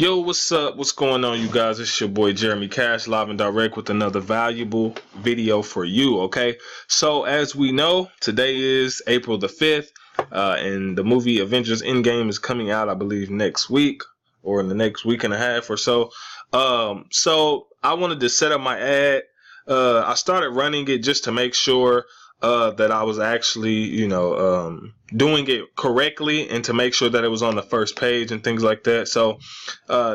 Yo, what's up? What's going on, you guys? It's your boy Jeremy Cash, live and direct with another valuable video for you, okay? So, as we know, today is April the 5th, and the movie Avengers Endgame is coming out, I believe, next week, or in the next week and a half or so. So I wanted to set up my ad. I started running it just to make sure that I was actually, doing it correctly and to make sure that it was on the first page and things like that. So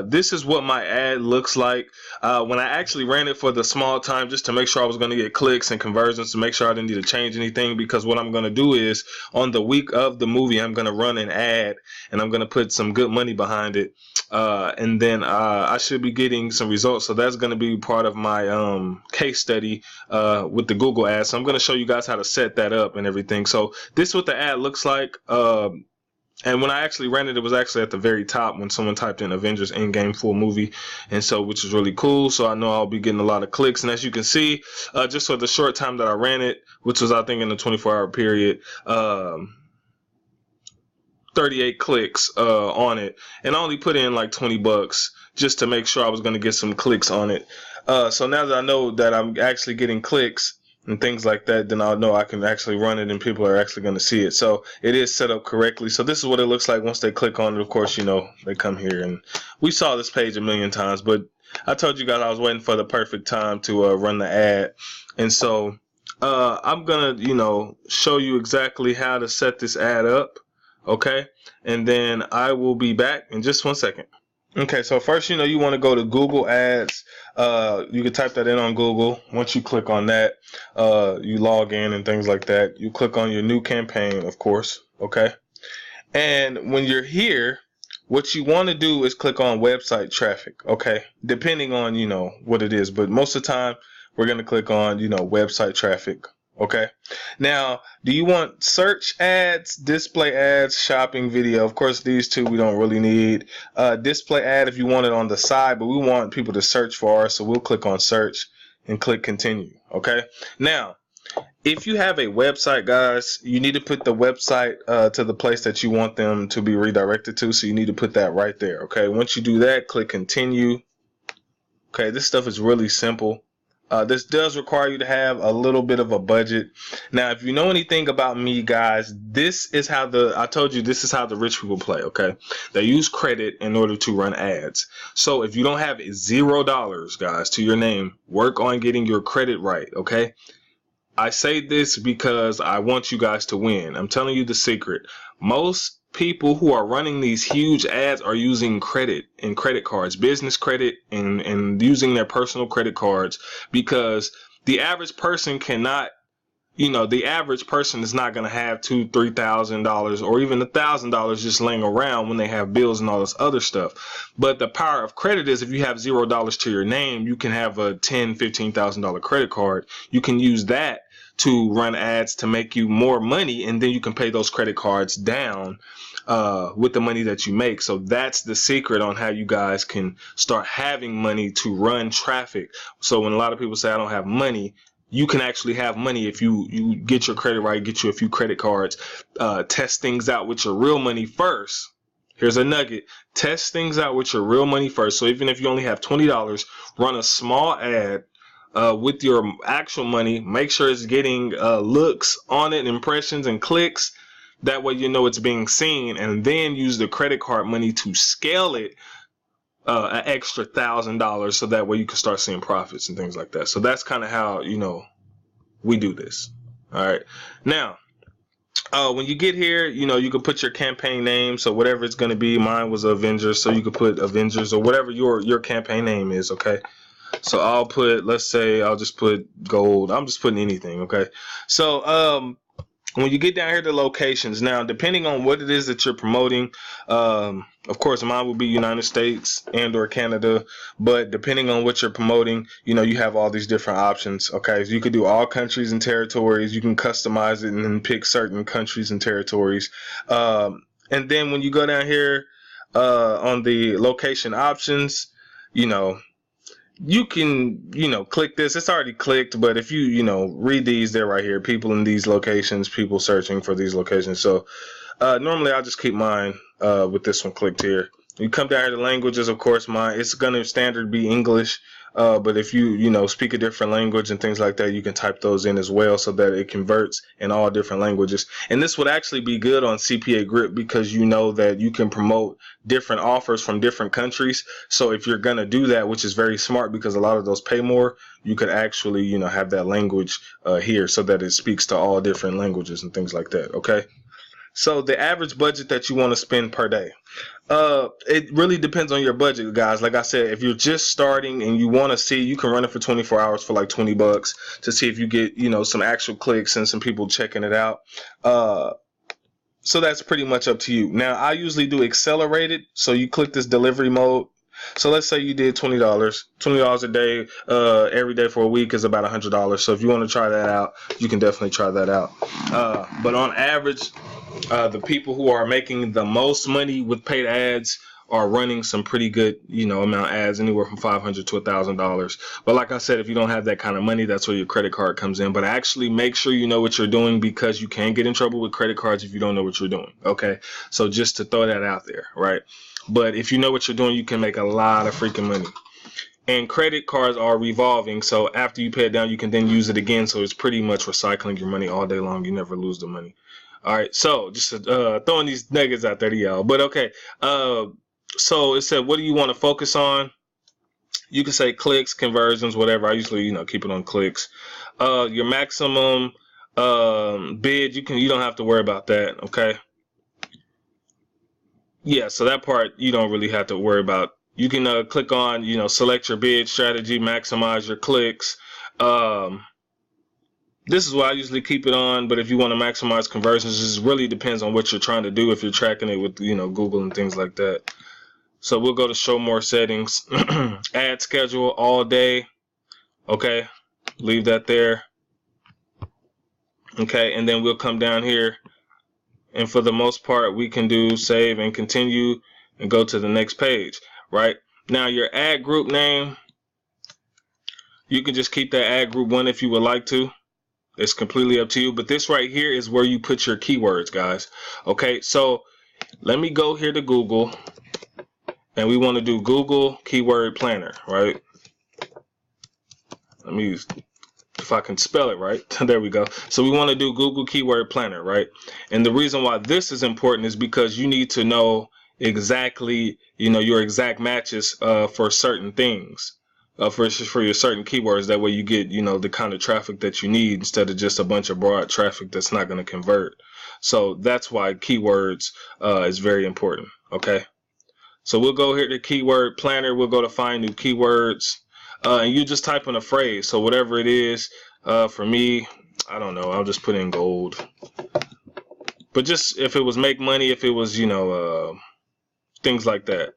this is what my ad looks like. When I actually ran it for the small time, just to make sure I was going to get clicks and conversions, to make sure I didn't need to change anything, because what I'm going to do is on the week of the movie, I'm going to run an ad and I'm going to put some good money behind it. And then I should be getting some results. So that's going to be part of my case study with the Google ads. So I'm going to show you guys how to set that up and everything. So this is what the ad looks like. And when I actually ran it, it was actually at the very top when someone typed in Avengers Endgame full movie, and so, which is really cool. So I know I'll be getting a lot of clicks. And as you can see, just for the short time that I ran it, which was I think in the 24-hour period, 38 clicks on it, and I only put in like $20 just to make sure I was going to get some clicks on it. So now that I know that I'm actually getting clicks and things like that, then I'll know I can actually run it and people are actually going to see it. So it is set up correctly. So this is what it looks like once they click on it. Of course, they come here, and we saw this page a million times, but I told you guys I was waiting for the perfect time to run the ad. And so I'm going to, show you exactly how to set this ad up. Okay. And then I will be back in just 1 second. Okay, so first, you want to go to Google Ads. You can type that in on Google. Once you click on that, you log in and things like that. You click on your new campaign, of course, okay? And when you're here, what you want to do is click on website traffic, okay? Depending on, what it is. But most of the time, we're going to click on, website traffic. Okay. Now, do you want search ads, display ads, shopping, video? Of course, these two we don't really need. Display ad if you want it on the side, but we want people to search for us, so we'll click on search and click continue. Okay. Now, if you have a website, guys, you need to put the website to the place that you want them to be redirected to. So you need to put that right there. Okay. Once you do that, click continue. Okay. This stuff is really simple. This does require you to have a little bit of a budget. Now, if you know anything about me, guys, this is how I told you this is how the rich people play, okay? They use credit in order to run ads. So if you don't have $0, guys, to your name, work on getting your credit right, okay? I say this because I want you guys to win. I'm telling you the secret. Most people who are running these huge ads are using credit and credit cards, business credit, and using their personal credit cards, because the average person cannot, the average person is not going to have $2,000, $3,000 or even $1,000 just laying around when they have bills and all this other stuff. But the power of credit is if you have $0 to your name, you can have a $10,000, $15,000 credit card. You can use that to run ads to make you more money, and then you can pay those credit cards down with the money that you make. So that's the secret on how you guys can start having money to run traffic. So when a lot of people say I don't have money, you can actually have money if you get your credit right, get you a few credit cards, test things out with your real money first. Here's a nugget. Test things out with your real money first. So even if you only have $20, run a small ad with your actual money. Make sure it's getting looks on it, impressions and clicks. That way it's being seen, and then use the credit card money to scale it an extra $1,000, so that way you can start seeing profits and things like that. So that's kind of how we do this. All right. Now, when you get here, you can put your campaign name. So whatever it's going to be, mine was Avengers, so you could put Avengers or whatever your campaign name is. Okay. So I'll put, let's say I'll just put gold. I'm just putting anything. Okay. So when you get down here to locations, now depending on what it is that you're promoting, of course mine will be United States and or Canada, but depending on what you're promoting, you have all these different options. Okay, so you could do all countries and territories. You can customize it and then pick certain countries and territories. And then when you go down here on the location options, you can, click this. It's already clicked, but if you, read these, they're right here. People in these locations, people searching for these locations. So normally I'll just keep mine with this one clicked here. You come down here to languages, of course, it's gonna standard be English. But if you speak a different language and things like that, you can type those in as well so that it converts in all different languages. And this would actually be good on CPA Grip because you know that you can promote different offers from different countries. So if you're gonna do that, which is very smart because a lot of those pay more, you could actually have that language here so that it speaks to all different languages and things like that. Okay. So the average budget that you want to spend per day. It really depends on your budget, guys. Like I said, if you're just starting and you want to see, you can run it for 24 hours for like 20 bucks to see if you get, some actual clicks and some people checking it out. So that's pretty much up to you. Now, I usually do accelerated. So you click this delivery mode. So let's say you did $20. $20 a day, every day for a week is about $100. So if you want to try that out, you can definitely try that out. But on average, the people who are making the most money with paid ads are running some pretty good, amount of ads, anywhere from $500 to $1,000. But like I said, if you don't have that kind of money, that's where your credit card comes in. But actually make sure you know what you're doing because you can get in trouble with credit cards if you don't know what you're doing. Okay. So just to throw that out there, right? But if you know what you're doing, you can make a lot of freaking money. And credit cards are revolving. So after you pay it down, you can then use it again. So it's pretty much recycling your money all day long. You never lose the money. All right. So just throwing these nuggets out there to y'all. But okay. So it said, what do you want to focus on? You can say clicks, conversions, whatever. I usually, keep it on clicks. Your maximum bid, you don't have to worry about that. Okay. Yeah, so that part you don't really have to worry about. You can click on, select your bid strategy, maximize your clicks. This is why I usually keep it on, but if you want to maximize conversions, this really depends on what you're trying to do if you're tracking it with, Google and things like that. So we'll go to show more settings. Ad schedule all day. Okay, leave that there. Okay, and then we'll come down here. And for the most part, we can do save and continue and go to the next page, right? Now, your ad group name, you can just keep that ad group 1 if you would like to. It's completely up to you. But this right here is where you put your keywords, guys. Okay, so let me go here to Google. And we want to do Google Keyword Planner, right? Let me use... if I can spell it right. There we go. So we want to do Google Keyword Planner, right? And the reason why this is important is because you need to know exactly, your exact matches for certain things, for your certain keywords. That way you get, the kind of traffic that you need instead of just a bunch of broad traffic that's not going to convert. So that's why keywords is very important, okay? So we'll go here to Keyword Planner. We'll go to Find New Keywords. And you just type in a phrase. So whatever it is, for me, I don't know. I'll just put in gold. But just if it was make money, if it was, things like that.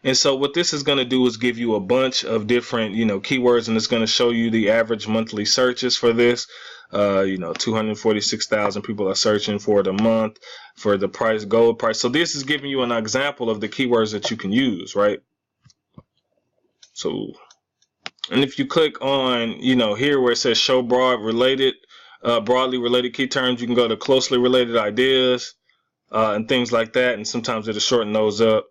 And so what this is going to do is give you a bunch of different, keywords, and it's going to show you the average monthly searches for this. 246,000 people are searching for the month for the price, gold price. So this is giving you an example of the keywords that you can use, right? So, and if you click on, here where it says show broadly related key terms, you can go to closely related ideas and things like that. And sometimes it'll shorten those up.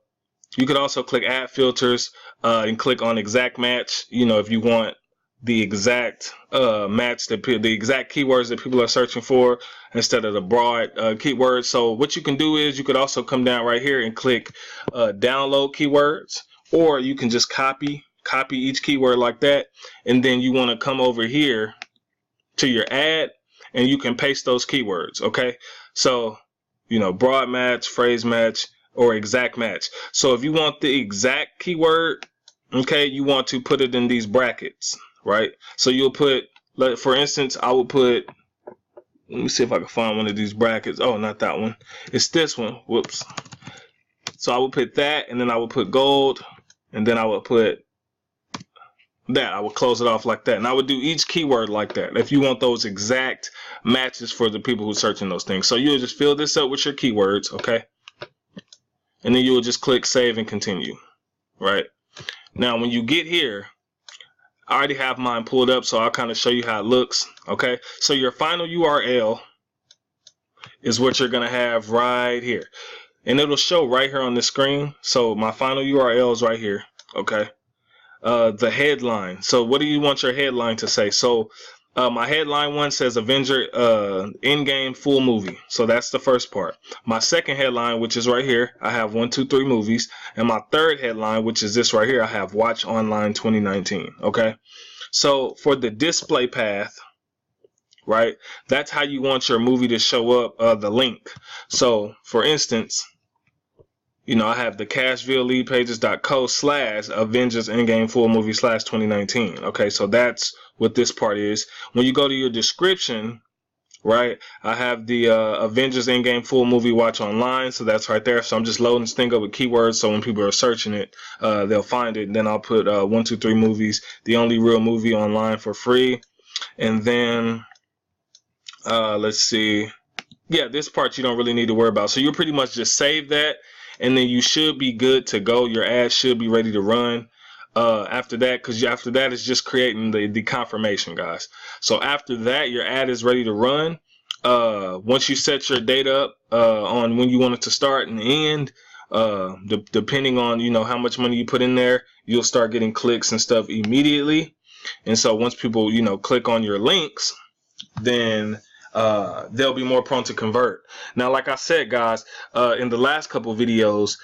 You could also click add filters and click on exact match. If you want the exact match, the exact keywords that people are searching for instead of the broad keywords. So what you can do is you could also come down right here and click download keywords, or you can just copy each keyword like that, and then you want to come over here to your ad and you can paste those keywords. Okay, so broad match, phrase match, or exact match. So if you want the exact keyword, okay, you want to put it in these brackets, right? So you'll put, for instance, I would put, let me see if I can find one of these brackets. Oh, not that one, it's this one. Whoops. So I would put that, and then I would put gold, and then I would put that. I would close it off like that, and I would do each keyword like that if you want those exact matches for the people who are searching those things. So you'll just fill this up with your keywords, okay, and then you'll just click save and continue. Right now, when you get here, I already have mine pulled up, so I'll kind of show you how it looks. Okay, so your final URL is what you're gonna have right here. and it'll show right here on the screen. So my final URL is right here. Okay. The headline. So what do you want your headline to say? So my headline one says Avenger Endgame full movie. So that's the first part. My second headline, which is right here, I have 1, 2, 3 movies. And my third headline, which is this right here, I have Watch Online 2019. Okay. So for the display path, right, that's how you want your movie to show up, the link. So for instance, you know, I have the cashvilleleadpages.co/Avengers Endgame Full Movie /2019. Okay, so that's what this part is. When you go to your description, right, I have the Avengers Endgame Full Movie Watch Online. So that's right there. So I'm just loading this thing up with keywords. So when people are searching it, they'll find it. And then I'll put 1, 2, 3 movies, the only real movie online for free. And then let's see. Yeah, this part you don't really need to worry about. So you'll pretty much just save that. And then you should be good to go. Your ad should be ready to run after that, because after that is just creating the confirmation, guys. So after that, your ad is ready to run. Once you set your date up on when you want it to start and end, depending on, you know, how much money you put in there, you'll start getting clicks and stuff immediately. And so once people, you know, click on your links, then they'll be more prone to convert. Now, like I said, guys, in the last couple of videos,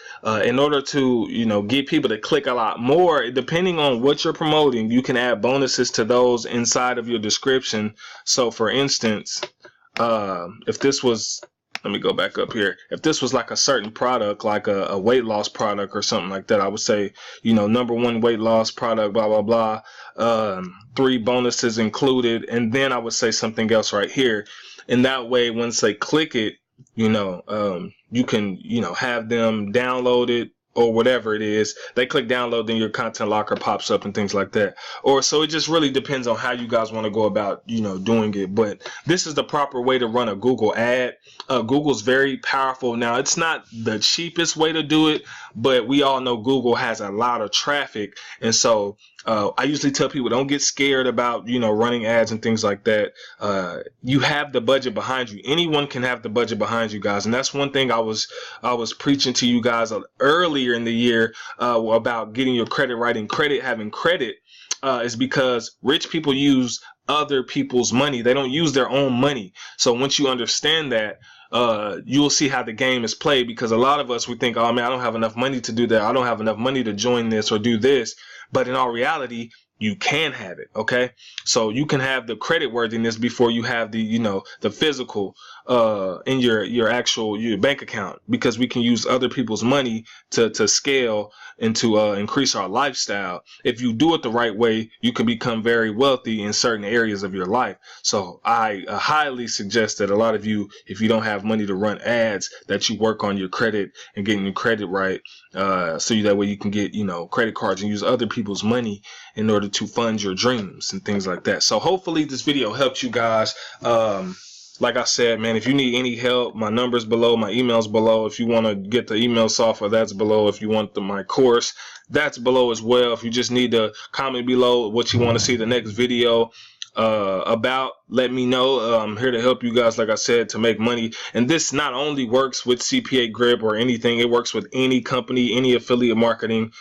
in order to, you know, get people to click a lot more, depending on what you're promoting, you can add bonuses to those inside of your description. So for instance, if this was, let me go back up here. If this was like a certain product, like a weight loss product or something like that, I would say, you know, #1 weight loss product, blah, blah, blah, 3 bonuses included. And then I would say something else right here. And that way, once they click it, you know, you can, you know, have them download it or whatever it is. They click download, then your content locker pops up and things like that. Or so it just really depends on how you guys want to go about, you know, doing it. But this is the proper way to run a Google ad. Google's very powerful. Now, it's not the cheapest way to do it, but we all know Google has a lot of traffic. And so I usually tell people, don't get scared about, you know, running ads and things like that. You have the budget behind you. Anyone can have the budget behind you, guys. And that's one thing I was preaching to you guys earlier in the year about getting your credit right. And having credit is because rich people use other people's money. They don't use their own money. So once you understand that, you'll see how the game is played, because a lot of us, we think, oh man, I don't have enough money to do that. I don't have enough money to join this or do this. But in all reality, you can have it. Okay. So you can have the credit worthiness before you have the, you know, the physical in your actual bank account, because we can use other people's money to scale and to increase our lifestyle. If you do it the right way, you can become very wealthy in certain areas of your life. So I highly suggest that a lot of you, if you don't have money to run ads, that you work on your credit and getting your credit right, so that way you can get, you know, credit cards and use other people's money in order to fund your dreams and things like that. So hopefully this video helped you guys. Like I said, man, if you need any help, my number's below, my email's below. If you want to get the email software, that's below. If you want my course, that's below as well. If you just need to comment below what you want to see the next video about, let me know. I'm here to help you guys, like I said, to make money. And this not only works with cpagrip or anything, it works with any company, any affiliate marketing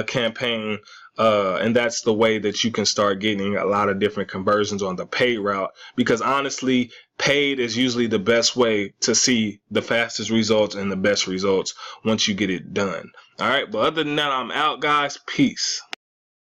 campaign. And that's the way that you can start getting a lot of different conversions on the paid route, because honestly, paid is usually the best way to see the fastest results and the best results once you get it done. All right. But other than that, I'm out, guys. Peace.